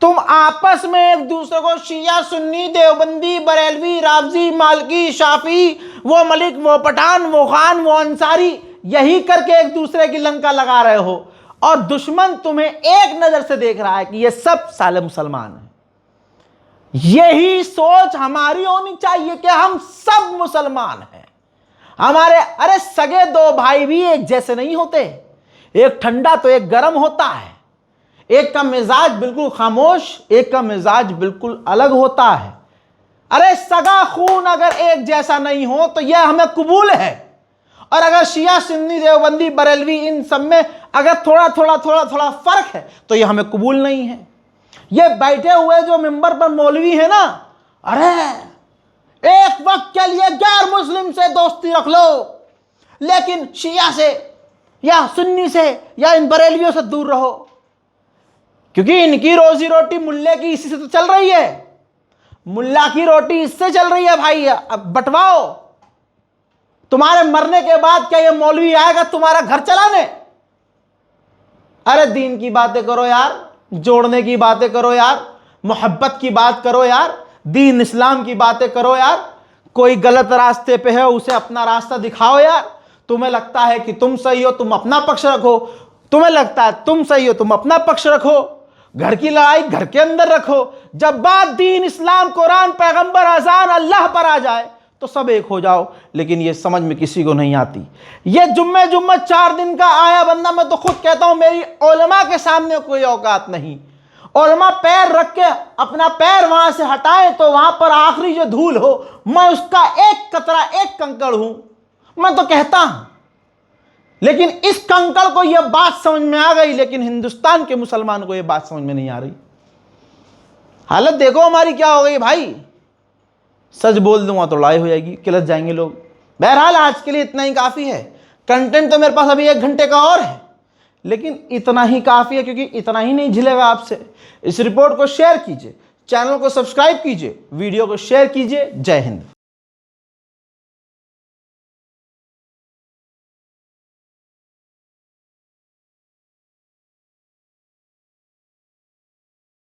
तुम आपस में एक दूसरे को शिया, सुन्नी, देवबंदी, बरेलवी, रावजी, मालकी, शाफी, वो मलिक, वो पठान, वो खान, वो अंसारी, यही करके एक दूसरे की लंका लगा रहे हो, और दुश्मन तुम्हें एक नजर से देख रहा है कि ये सब साले मुसलमान हैं। यही सोच हमारी होनी चाहिए कि हम सब मुसलमान हैं। हमारे अरे सगे दो भाई भी एक जैसे नहीं होते, एक ठंडा तो एक गर्म होता है, एक का मिजाज बिल्कुल खामोश, एक का मिजाज बिल्कुल अलग होता है। अरे सगा खून अगर एक जैसा नहीं हो तो यह हमें कबूल है, और अगर शिया, सुन्नी, देवबंदी, बरेलवी, इन सब में अगर थोड़ा थोड़ा फर्क है तो यह हमें कबूल नहीं है। ये बैठे हुए जो मिंबर पर मौलवी है ना, अरे एक वक्त के लिए गैर मुस्लिम से दोस्ती रख लो, लेकिन शिया से या सुन्नी से या इन बरेलवियों से दूर रहो, क्योंकि इनकी रोजी रोटी मुल्ले की इसी से तो चल रही है, मुल्ला की रोटी इससे चल रही है भाई। अब बंटवाओ, तुम्हारे मरने के बाद क्या ये मौलवी आएगा तुम्हारा घर चलाने? अरे दीन की बातें करो यार, जोड़ने की बातें करो यार, मोहब्बत की बात करो यार, दीन इस्लाम की बातें करो यार। कोई गलत रास्ते पे है उसे अपना रास्ता दिखाओ यार। तुम्हें लगता है कि तुम सही हो, तुम अपना पक्ष रखो। तुम्हें लगता है तुम सही हो, तुम अपना पक्ष रखो। घर की लड़ाई घर के अंदर रखो। जब बात दीन, इस्लाम, कुरान, पैगंबर, अजान, अल्लाह पर आ जाए तो सब एक हो जाओ। लेकिन ये समझ में किसी को नहीं आती। ये जुम्मे 4 दिन का आया बंदा, मैं तो खुद कहता हूं मेरी उलमा के सामने कोई औकात नहीं। उलमा पैर रख के अपना पैर वहां से हटाए तो वहां पर आखिरी जो धूल हो, मैं उसका एक कतरा, एक कंकड़ हूं, मैं तो कहता हूं। लेकिन इस कंकड़ को यह बात समझ में आ गई, लेकिन हिंदुस्तान के मुसलमान को यह बात समझ में नहीं आ रही। हालत देखो हमारी क्या हो गई भाई। सच बोल दूंगा तो लड़ाई हो जाएगी, किलस जाएंगे लोग। बहरहाल आज के लिए इतना ही काफ़ी है। कंटेंट तो मेरे पास अभी 1 घंटे का और है, लेकिन इतना ही काफ़ी है, क्योंकि इतना ही नहीं झिलेगा आपसे। इस रिपोर्ट को शेयर कीजिए, चैनल को सब्सक्राइब कीजिए, वीडियो को शेयर कीजिए। जय हिंद।